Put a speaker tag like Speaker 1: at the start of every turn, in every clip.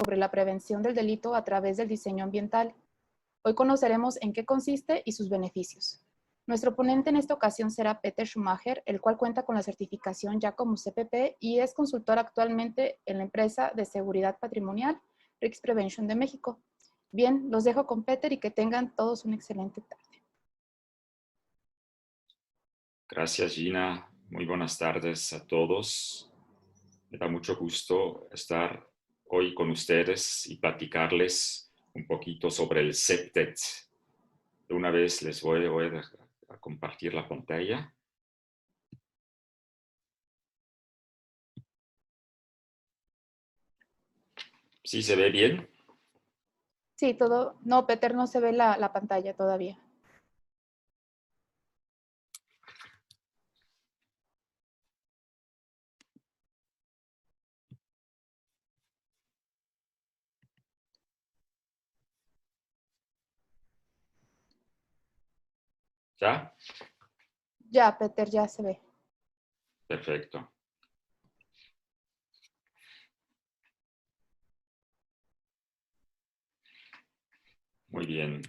Speaker 1: sobre la prevención del delito a través del diseño ambiental. Hoy conoceremos en qué consiste y sus beneficios. Nuestro ponente en esta ocasión será Peter Schumacher, el cual cuenta con la certificación ya como CPP y es consultor actualmente en la empresa de seguridad patrimonial Risk Prevention de México. Bien, los dejo con Peter y que tengan todos una excelente tarde.
Speaker 2: Gracias, Gina. Muy buenas tardes a todos. Me da mucho gusto estar hoy con ustedes y platicarles un poquito sobre el CEPTED. De una vez les voy a compartir la pantalla. ¿Sí se ve bien?
Speaker 1: Sí, todo. No, Peter, no se ve la pantalla todavía.
Speaker 2: ¿Ya?
Speaker 1: Ya, Peter, ya se ve.
Speaker 2: Perfecto. Muy bien.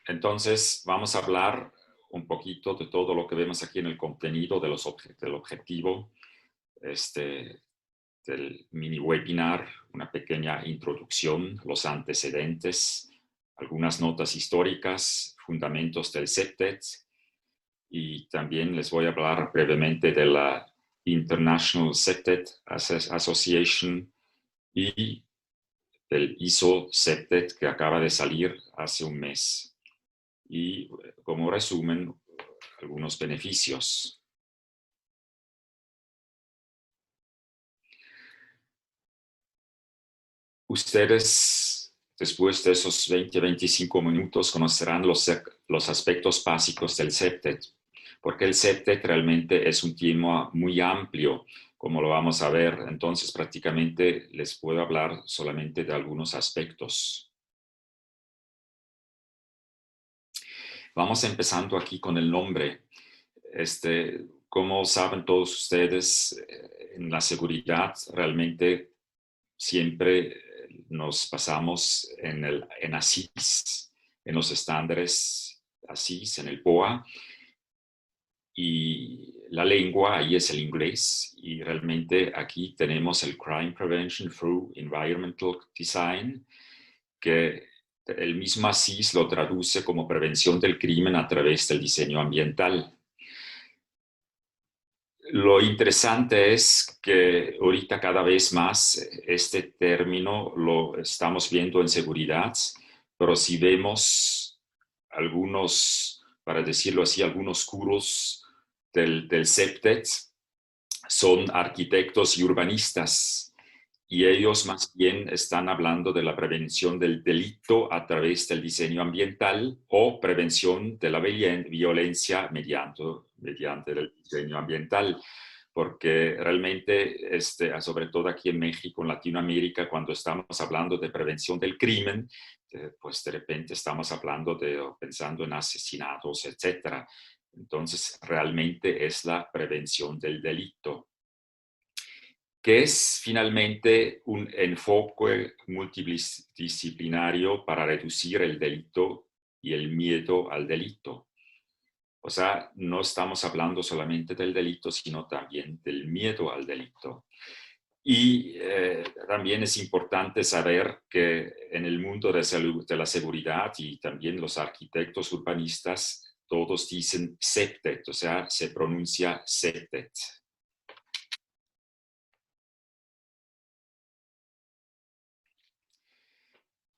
Speaker 2: Entonces, vamos a hablar un poquito de todo lo que vemos aquí en el contenido del objetivo del mini webinar, una pequeña introducción, los antecedentes, algunas notas históricas, fundamentos del CEPTED, y también les voy a hablar brevemente de la International CEPTED Association y del ISO CEPTED que acaba de salir hace un mes. Y como resumen, algunos beneficios. Ustedes, después de esos 20-25 minutos, conocerán los aspectos básicos del CEPTED, porque el CEPTED realmente es un tema muy amplio, como lo vamos a ver. Entonces, prácticamente les puedo hablar solamente de algunos aspectos. Vamos empezando aquí con el nombre. Como saben todos ustedes, en la seguridad realmente siempre nos basamos en ASIS, en los estándares ASIS, en el POA, y la lengua ahí es el inglés, y realmente aquí tenemos el Crime Prevention through Environmental Design, que el mismo ASIS lo traduce como prevención del crimen a través del diseño ambiental. Lo interesante es que ahorita cada vez más este término lo estamos viendo en seguridad, pero si vemos algunos, para decirlo así, algunos gurús del CEPTED, son arquitectos y urbanistas, y ellos más bien están hablando de la prevención del delito a través del diseño ambiental o prevención de la violencia mediante el diseño ambiental, porque realmente, sobre todo aquí en México, en Latinoamérica, cuando estamos hablando de prevención del crimen, pues de repente estamos hablando pensando en asesinatos, etcétera. Entonces, realmente es la prevención del delito, que es finalmente un enfoque multidisciplinario para reducir el delito y el miedo al delito. O sea, no estamos hablando solamente del delito, sino también del miedo al delito. Y también es importante saber que en el mundo de la seguridad y también los arquitectos urbanistas, todos dicen CEPTED, o sea, se pronuncia CEPTED.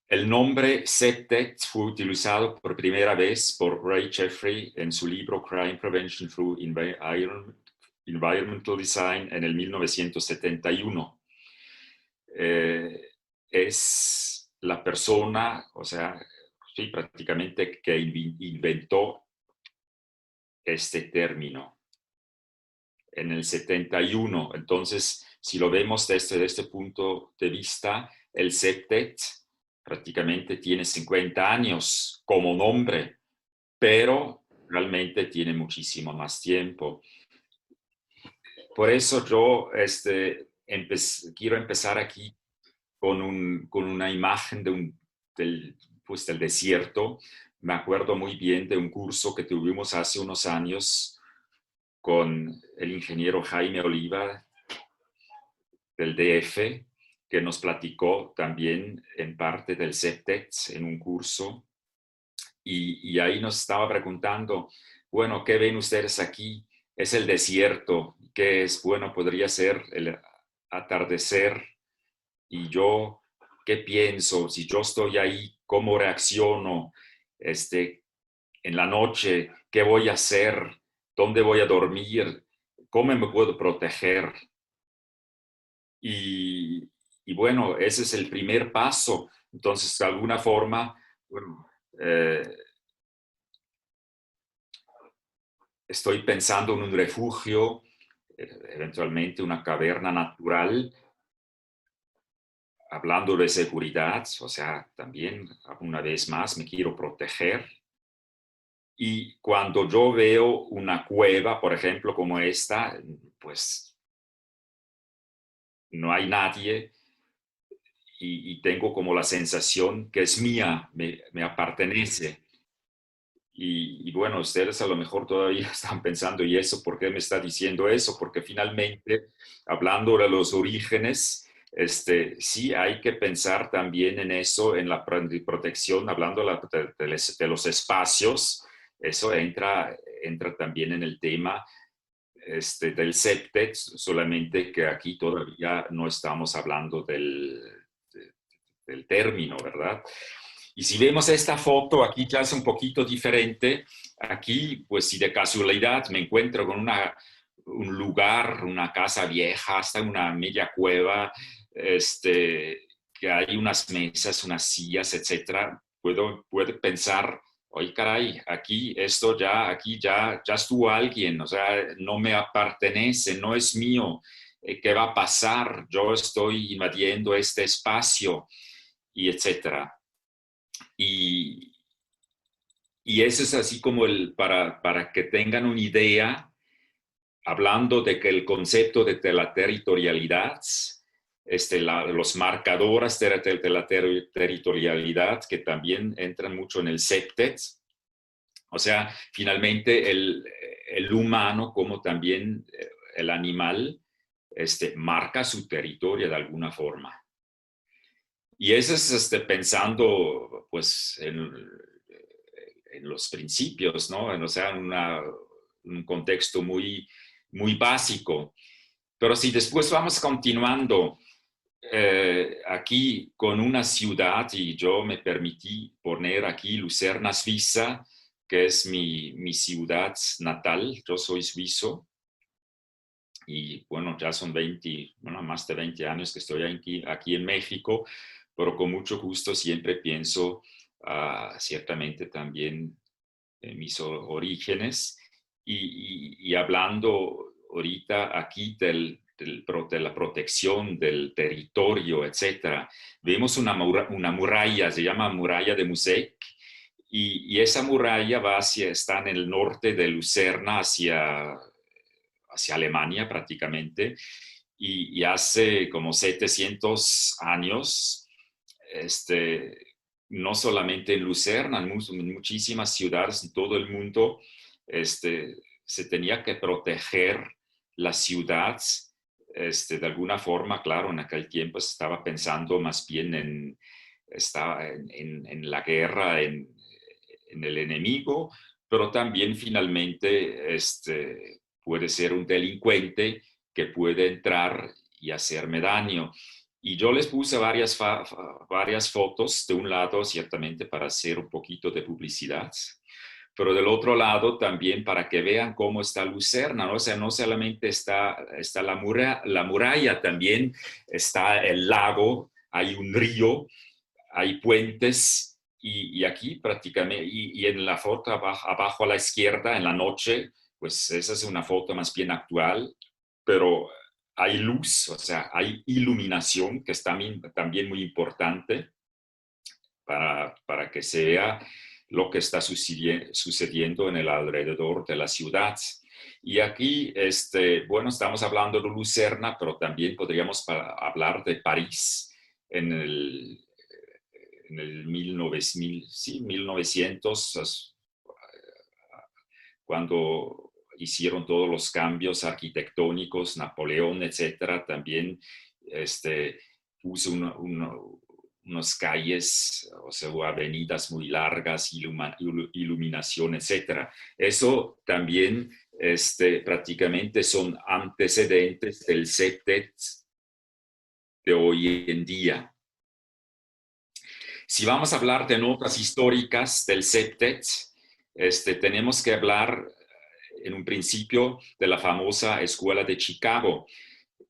Speaker 2: El nombre CEPTED fue utilizado por primera vez por Ray Jeffrey en su libro Crime Prevention through Environmental Design en el 1971. Es la persona, o sea, sí, prácticamente que inventó este término en el 71. Entonces, si lo vemos desde este punto de vista, el CEPTED prácticamente tiene 50 años como nombre, pero realmente tiene muchísimo más tiempo. por eso yo quiero empezar aquí con una imagen del desierto. Me acuerdo muy bien de un curso que tuvimos hace unos años con el ingeniero Jaime Oliva del DF, que nos platicó también en parte del CEPTET en un curso. Y ahí nos estaba preguntando, bueno, ¿qué ven ustedes aquí? Es el desierto, ¿qué es? Bueno, podría ser el atardecer. Y yo, ¿qué pienso? Si yo estoy ahí, ¿cómo reacciono? En la noche, ¿qué voy a hacer? ¿Dónde voy a dormir? ¿Cómo me puedo proteger? Y, y bueno, ese es el primer paso. Entonces, de alguna forma, bueno, estoy pensando en un refugio, eventualmente una caverna natural, hablando de seguridad, o sea, también una vez más me quiero proteger. Y cuando yo veo una cueva, por ejemplo, como esta, pues no hay nadie y tengo como la sensación que es mía, me pertenece. Y bueno, ustedes a lo mejor todavía están pensando, ¿y eso por qué me está diciendo eso? Porque finalmente, hablando de los orígenes, sí hay que pensar también en eso, en la protección, hablando de los espacios, eso entra también en el tema del septet, solamente que aquí todavía no estamos hablando del término, ¿verdad? Y si vemos esta foto, aquí ya es un poquito diferente. Aquí, pues si de casualidad me encuentro con un lugar, una casa vieja, hasta una media cueva, que hay unas mesas, unas sillas, etcétera, puedo pensar, oye, caray, aquí ya estuvo alguien, o sea, no me pertenece, no es mío. ¿Qué va a pasar? Yo estoy invadiendo este espacio y etcétera. Y, y eso es así como para que tengan una idea, hablando de que el concepto de la territorialidad, los marcadores de la territorialidad, que también entran mucho en el septet, o sea, finalmente el humano como también el animal, marca su territorio de alguna forma. Y eso es pensando pues en los principios, ¿no? O sea, un contexto muy básico. Pero si después vamos continuando aquí con una ciudad, y yo me permití poner aquí Lucerna, Suiza, que es mi ciudad natal, yo soy suizo, y bueno, ya son más de 20 años que estoy aquí en México, pero con mucho gusto siempre pienso ciertamente también en mis orígenes y hablando ahorita aquí de la protección del territorio, etcétera. Vemos una muralla, se llama Muralla de Musek, y esa muralla está en el norte de Lucerna, hacia Alemania prácticamente, y hace como 700 años, no solamente en Lucerna, en muchísimas ciudades en todo el mundo, se tenía que proteger la ciudad, de alguna forma, claro, en aquel tiempo se estaba pensando más bien en la guerra, en el enemigo, pero también finalmente puede ser un delincuente que puede entrar y hacerme daño. Y yo les puse varias fotos, de un lado ciertamente para hacer un poquito de publicidad, pero del otro lado también para que vean cómo está Lucerna, ¿no? O sea, no solamente está la muralla, también está el lago, hay un río, hay puentes y aquí prácticamente, y en la foto abajo a la izquierda, en la noche, pues esa es una foto más bien actual, pero hay luz, o sea, hay iluminación, que es también muy importante para que se vea lo que está sucediendo en el alrededor de la ciudad. Y aquí, bueno, estamos hablando de Lucerna, pero también podríamos hablar de París en el 1900, cuando hicieron todos los cambios arquitectónicos, Napoleón, etcétera, también puso unas calles, o sea, avenidas muy largas, iluminación, etcétera. Eso también prácticamente son antecedentes del septet de hoy en día. Si vamos a hablar de notas históricas del septet, tenemos que hablar en un principio de la famosa Escuela de Chicago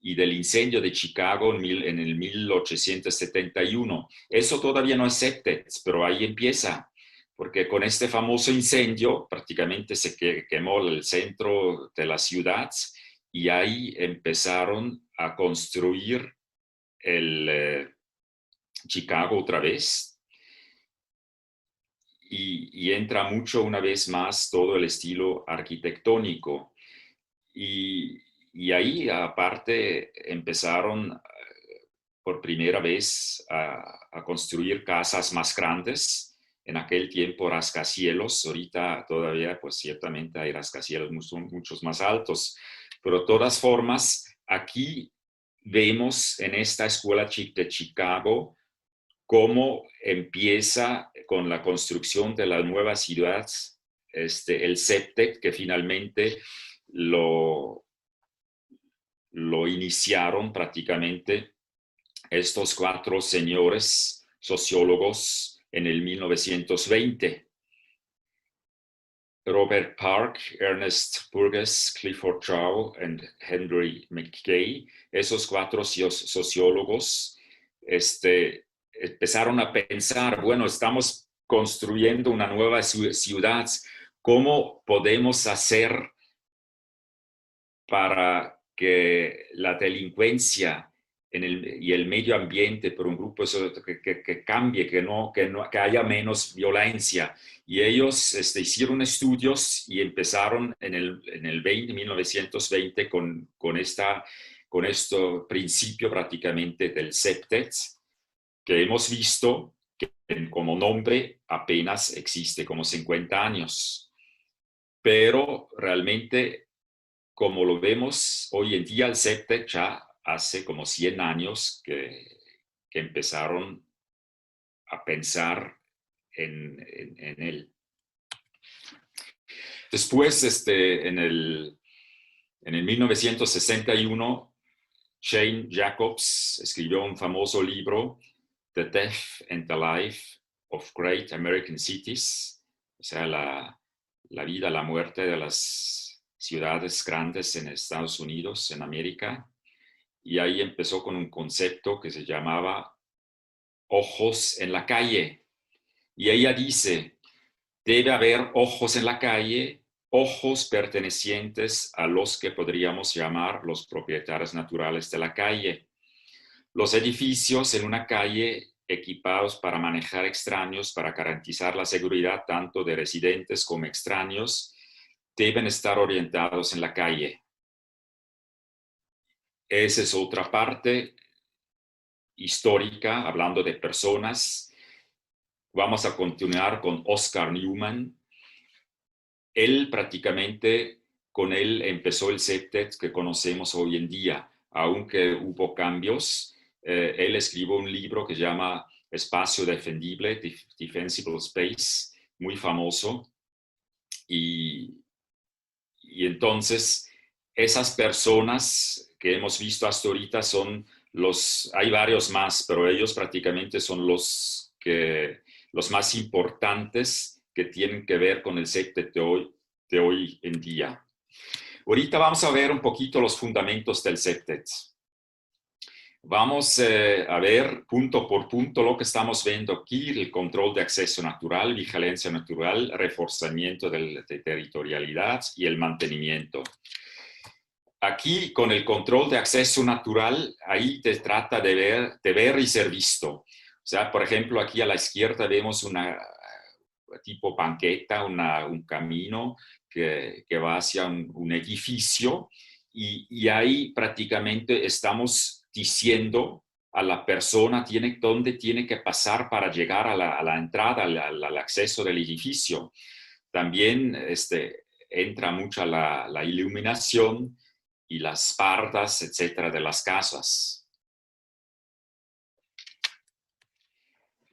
Speaker 2: y del incendio de Chicago en el 1871. Eso todavía no es septet, pero ahí empieza, porque con este famoso incendio prácticamente se quemó el centro de la ciudad y ahí empezaron a construir el Chicago otra vez. Y entra mucho una vez más todo el estilo arquitectónico. Y ahí aparte empezaron por primera vez a construir casas más grandes. En aquel tiempo rascacielos, ahorita todavía pues ciertamente hay rascacielos muchos más altos, pero de todas formas aquí vemos en esta escuela de Chicago cómo empieza con la construcción de la nueva ciudad, el septet, que finalmente lo iniciaron prácticamente estos 4 señores sociólogos en el 1920. Robert Park, Ernest Burgess, Clifford Chau y Henry McKay, esos 4 sociólogos, empezaron a pensar, bueno, estamos construyendo una nueva ciudad, ¿cómo podemos hacer para que la delincuencia y el medio ambiente por un grupo que cambie, que haya menos violencia? Y ellos hicieron estudios y empezaron en el 1920 con este principio prácticamente del septet, que hemos visto que como nombre apenas existe como 50 años. Pero realmente, como lo vemos hoy en día, el septet ya hace como 100 años que empezaron a pensar en él. Después, en el 1961, Jane Jacobs escribió un famoso libro, The Death and the Life of Great American Cities, o sea, la vida, la muerte de las ciudades grandes en Estados Unidos, en América. Y ahí empezó con un concepto que se llamaba ojos en la calle. Y ella dice, debe haber ojos en la calle, ojos pertenecientes a los que podríamos llamar los propietarios naturales de la calle. Los edificios en una calle equipados para manejar extraños, para garantizar la seguridad tanto de residentes como extraños, deben estar orientados en la calle. Esa es otra parte histórica, hablando de personas. Vamos a continuar con Oscar Newman. Él prácticamente, con él empezó el septet que conocemos hoy en día, aunque hubo cambios. Él escribió un libro que se llama Espacio Defendible, Defensible Space, muy famoso. Y entonces, esas personas que hemos visto hasta ahorita hay varios más, pero ellos prácticamente son los más importantes que tienen que ver con el septet de hoy en día. Ahorita vamos a ver un poquito los fundamentos del septet. Vamos a ver punto por punto lo que estamos viendo aquí: el control de acceso natural, vigilancia natural, reforzamiento de territorialidad y el mantenimiento. Aquí, con el control de acceso natural, ahí te trata de ver y ser visto. O sea, por ejemplo, aquí a la izquierda vemos una tipo banqueta, un camino que va hacia un edificio y ahí prácticamente estamos diciendo a la persona dónde tiene que pasar para llegar a la entrada, al acceso del edificio. También entra mucha la iluminación y las bardas, etcétera, de las casas.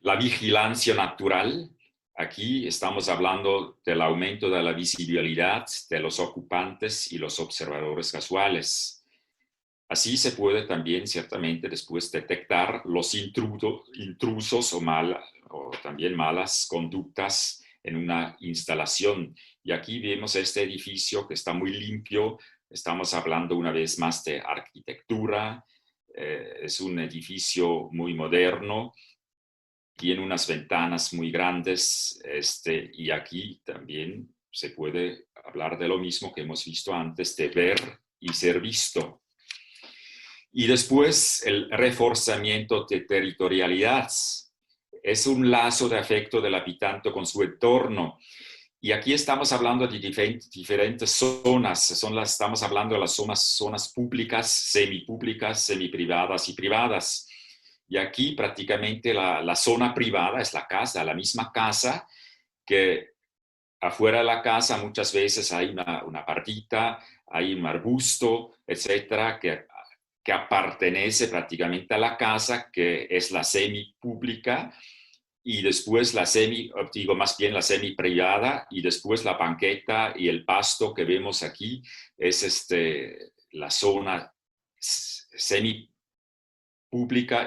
Speaker 2: La vigilancia natural. Aquí estamos hablando del aumento de la visibilidad de los ocupantes y los observadores casuales. Así se puede también ciertamente después detectar los intrusos o también malas conductas en una instalación. Y aquí vemos este edificio que está muy limpio. Estamos hablando una vez más de arquitectura. Es un edificio muy moderno. Tiene unas ventanas muy grandes y aquí también se puede hablar de lo mismo que hemos visto antes, de ver y ser visto. Y después el reforzamiento de territorialidad. Es un lazo de afecto del habitante con su entorno. Y aquí estamos hablando de diferentes zonas. Estamos hablando de las zonas públicas, semipúblicas, semiprivadas y privadas. Y aquí prácticamente la zona privada es la casa, la misma casa, que afuera de la casa muchas veces hay una pardita, hay un arbusto, etcétera, que pertenece prácticamente a la casa, que es la semipública, y después más bien la semi-privada, y después la banqueta y el pasto que vemos aquí es la zona semi-pública,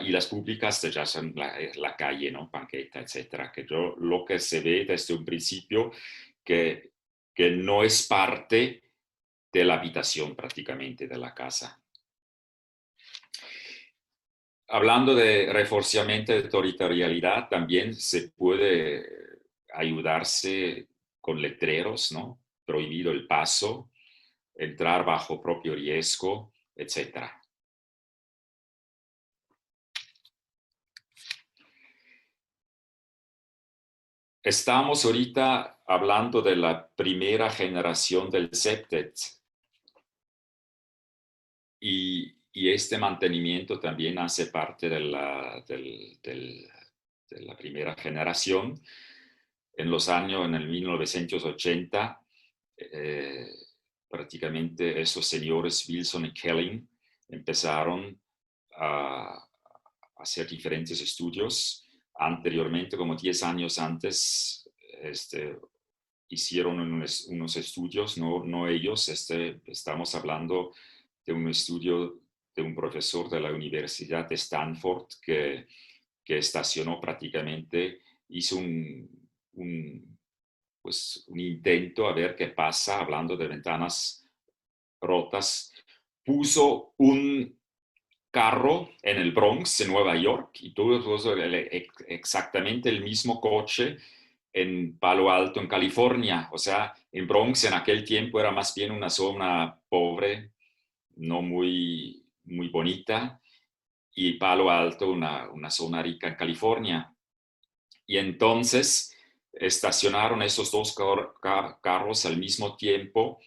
Speaker 2: y las públicas ya son la calle, ¿no? Banqueta, etcétera, lo que se ve desde un principio que no es parte de la habitación prácticamente de la casa. Hablando de reforzamiento de territorialidad, también se puede ayudarse con letreros, ¿no? Prohibido el paso, entrar bajo propio riesgo, etc. Estamos ahorita hablando de la primera generación del septet y este mantenimiento también hace parte de la primera generación. En el 1980, prácticamente esos señores Wilson y Kelling empezaron a hacer diferentes estudios. Anteriormente, como 10 años antes, hicieron unos estudios, no ellos, estamos hablando de un estudio de un profesor de la Universidad de Stanford que estacionó prácticamente, hizo un intento a ver qué pasa, hablando de ventanas rotas, puso un carro en el Bronx, en Nueva York, y tuvo exactamente el mismo coche en Palo Alto, en California. O sea, en Bronx en aquel tiempo era más bien una zona pobre, no muy, muy bonita, y Palo Alto una zona rica en California. Y entonces estacionaron esos dos carros al mismo tiempo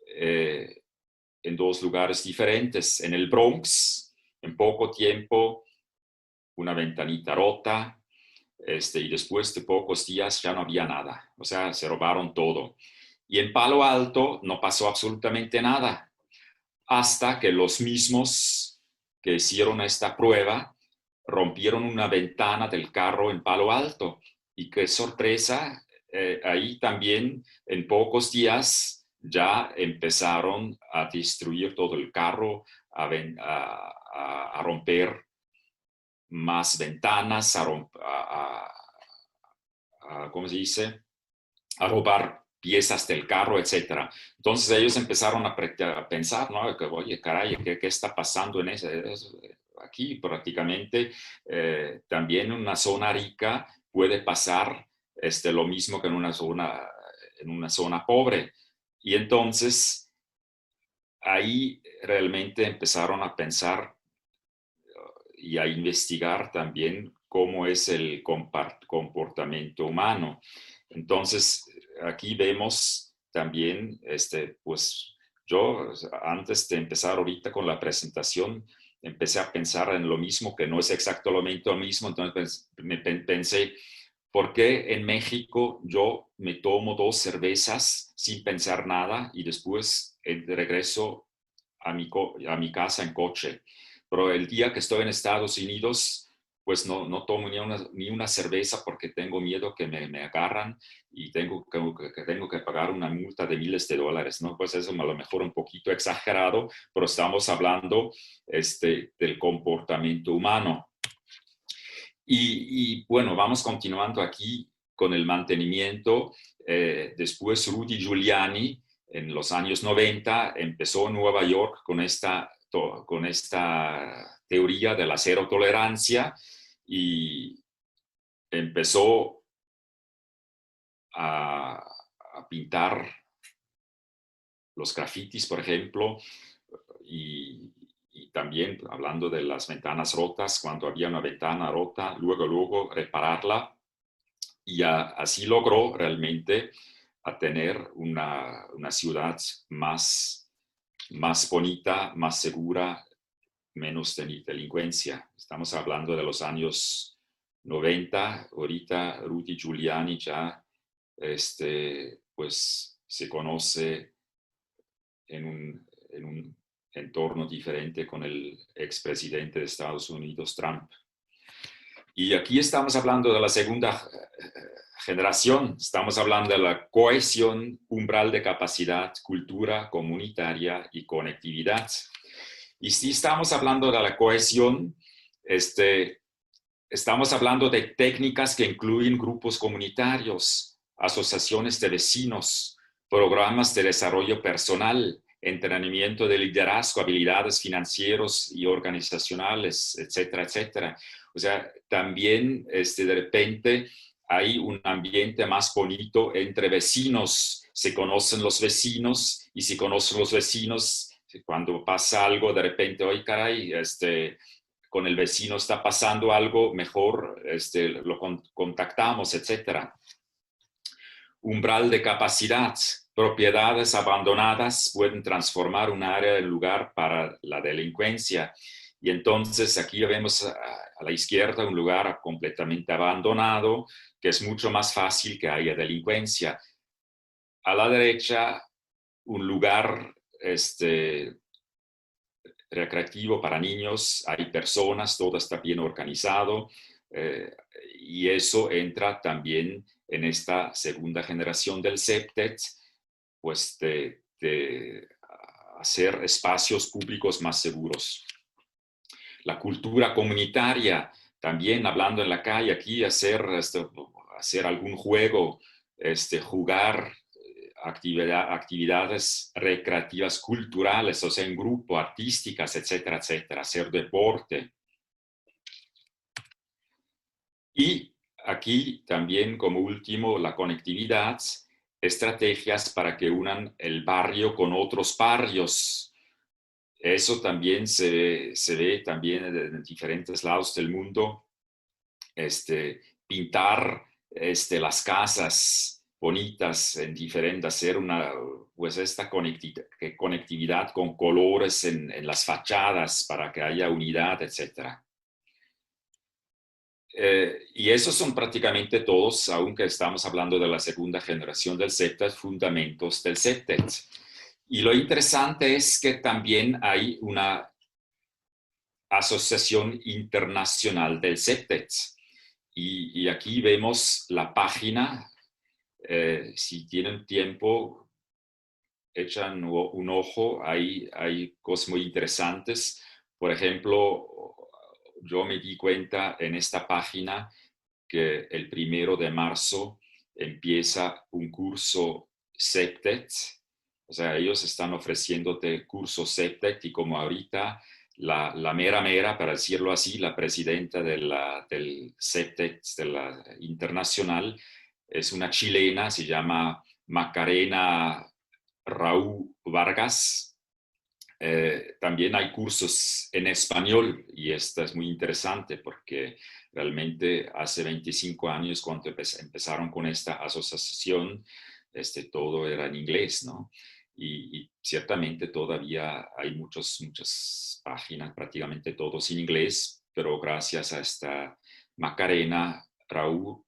Speaker 2: en dos lugares diferentes. En el Bronx, en poco tiempo, una ventanita rota, y después de pocos días ya no había nada. O sea, se robaron todo. Y en Palo Alto no pasó absolutamente nada, hasta que los mismos que hicieron esta prueba rompieron una ventana del carro en Palo Alto. Y qué sorpresa, ahí también en pocos días ya empezaron a destruir todo el carro, a romper más ventanas, ¿cómo se dice? A robar piezas del carro, etcétera. Entonces ellos empezaron a pensar, ¿no? Que, oye, caray, ¿qué está pasando en aquí? Prácticamente también en una zona rica puede pasar lo mismo que en una zona pobre. Y entonces ahí realmente empezaron a pensar y a investigar también cómo es el comportamiento humano. Entonces, aquí vemos también, pues yo antes de empezar ahorita con la presentación, empecé a pensar en lo mismo, que no es exactamente lo mismo, entonces pensé, ¿por qué en México yo me tomo 2 cervezas sin pensar nada y después regreso a mi casa en coche? Pero el día que estoy en Estados Unidos, pues no tomo ni una cerveza porque tengo miedo que me agarran y tengo que pagar una multa de miles de dólares, ¿no? Pues eso a lo mejor un poquito exagerado, pero estamos hablando del comportamiento humano. Y bueno, vamos continuando aquí con el mantenimiento. Después Rudy Giuliani, en los años 90, empezó en Nueva York con esta teoría de la cero tolerancia y empezó a pintar los grafitis, por ejemplo, y también hablando de las ventanas rotas, cuando había una ventana rota, luego repararla, y así logró realmente a tener una ciudad más bonita, más segura, menos delincuencia. Estamos hablando de los años 90, ahorita Rudy Giuliani ya pues se conoce en un entorno diferente con el expresidente de Estados Unidos, Trump. Y aquí estamos hablando de la segunda generación, estamos hablando de la cohesión, umbral de capacidad, cultura comunitaria y conectividad. Y si estamos hablando de la cohesión, estamos hablando de técnicas que incluyen grupos comunitarios, asociaciones de vecinos, programas de desarrollo personal, entrenamiento de liderazgo, habilidades financieras y organizacionales, etcétera, etcétera. O sea, también de repente hay un ambiente más bonito entre vecinos, se conocen los vecinos y si conocen los vecinos, cuando pasa algo, de repente, oye, caray, con el vecino está pasando algo, mejor lo contactamos, etcétera. Umbral de capacidad. Propiedades abandonadas pueden transformar un área en lugar para la delincuencia. Y entonces aquí vemos a la izquierda un lugar completamente abandonado, que es mucho más fácil que haya delincuencia. A la derecha, un lugar recreativo para niños, hay personas, todo está bien organizado, y eso entra también en esta segunda generación del septet, pues de hacer espacios públicos más seguros. La cultura comunitaria, también hablando en la calle aquí, hacer algún juego, jugar actividades recreativas culturales, o sea, en grupo, artísticas, etcétera, etcétera, hacer deporte. Y aquí también, como último, la conectividad, estrategias para que unan el barrio con otros barrios. Eso también se ve también en diferentes lados del mundo. Pintar las casas bonitas en diferente, hacer pues esta conectividad con colores en las fachadas para que haya unidad, etc. Y esos son prácticamente todos, aunque estamos hablando de la segunda generación del septet, fundamentos del septet. Y lo interesante es que también hay una asociación internacional del septet. Y aquí vemos la página. Si tienen tiempo, echan un ojo, hay cosas muy interesantes. Por ejemplo, yo me di cuenta en esta página que el 1 de marzo empieza un curso septet. O sea, ellos están ofreciéndote curso septet y como ahorita la mera, para decirlo así, la presidenta del septet de la internacional, es una chilena, se llama Macarena Raúl Vargas. También hay cursos en español y esto es muy interesante porque realmente hace 25 años cuando empezaron con esta asociación, todo era en inglés, ¿no? Y ciertamente todavía hay muchas páginas, prácticamente todos en inglés, pero gracias a esta Macarena Raúl,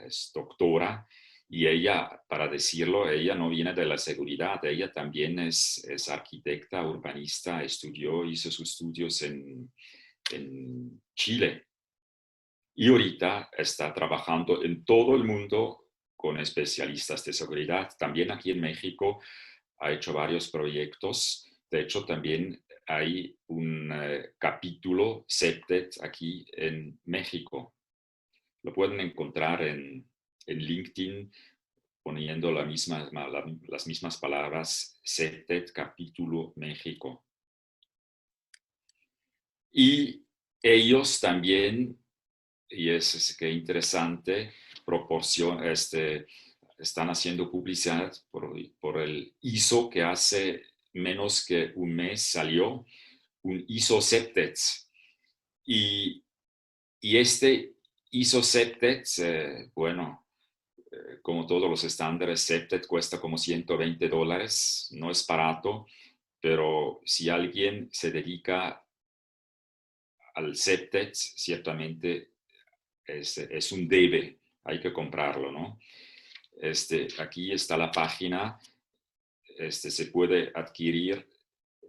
Speaker 2: es doctora, y ella, para decirlo, ella no viene de la seguridad, ella también es arquitecta, urbanista, hizo sus estudios en Chile. Y ahorita está trabajando en todo el mundo con especialistas de seguridad. También aquí en México ha hecho varios proyectos. De hecho, también hay un capítulo CEPTED aquí en México. Lo pueden encontrar en LinkedIn poniendo las mismas palabras, CEPTED capítulo México. Y ellos también, y es que interesante, están haciendo publicidad por el ISO que hace menos que un mes salió, un ISO CEPTED. Y este ISO CEPTED, bueno, como todos los estándares, CEPTED cuesta como $120, no es barato, pero si alguien se dedica al CEPTED, ciertamente es un debe, hay que comprarlo, ¿no? Aquí está la página, se puede adquirir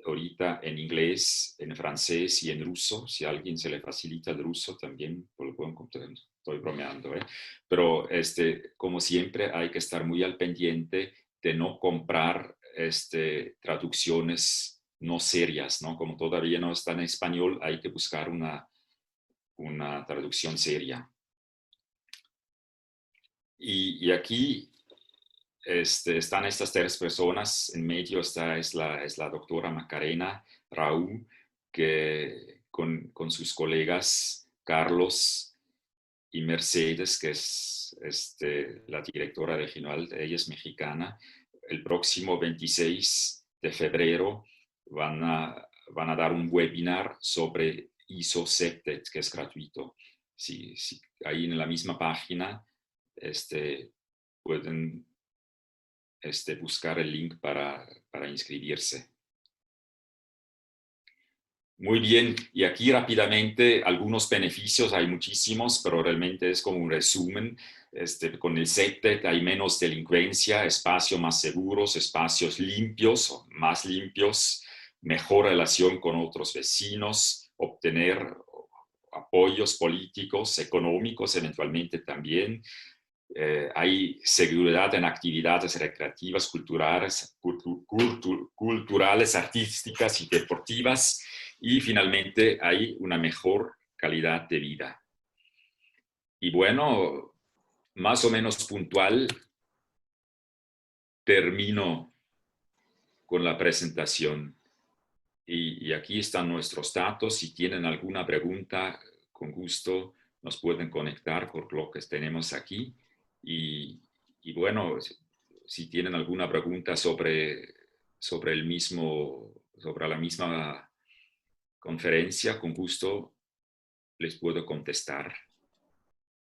Speaker 2: ahorita en inglés, en francés y en ruso. Si a alguien se le facilita el ruso también, pues lo pueden encontrar. Estoy bromeando, ¿eh? Pero como siempre hay que estar muy al pendiente de no comprar traducciones no serias, ¿no? Como todavía no está en español, hay que buscar una traducción seria. Y aquí están estas tres personas, en medio es la doctora Macarena Raúl, que con sus colegas Carlos y Mercedes, que es la directora regional, ella es mexicana, el próximo 26 de febrero van a dar un webinar sobre ISO CEPTED, que es gratuito. Sí, ahí en la misma página pueden buscar el link para inscribirse. Muy bien, y aquí rápidamente algunos beneficios, hay muchísimos, pero realmente es como un resumen. Con el CEPTED hay menos delincuencia, espacios más seguros, espacios limpios, más limpios, mejor relación con otros vecinos, obtener apoyos políticos, económicos eventualmente también. Hay seguridad en actividades recreativas, culturales, artísticas y deportivas. Y finalmente hay una mejor calidad de vida. Y bueno, más o menos puntual, termino con la presentación. Y aquí están nuestros datos. Si tienen alguna pregunta, con gusto nos pueden conectar por lo que tenemos aquí. Y bueno, si tienen alguna pregunta sobre la misma conferencia, con gusto les puedo contestar.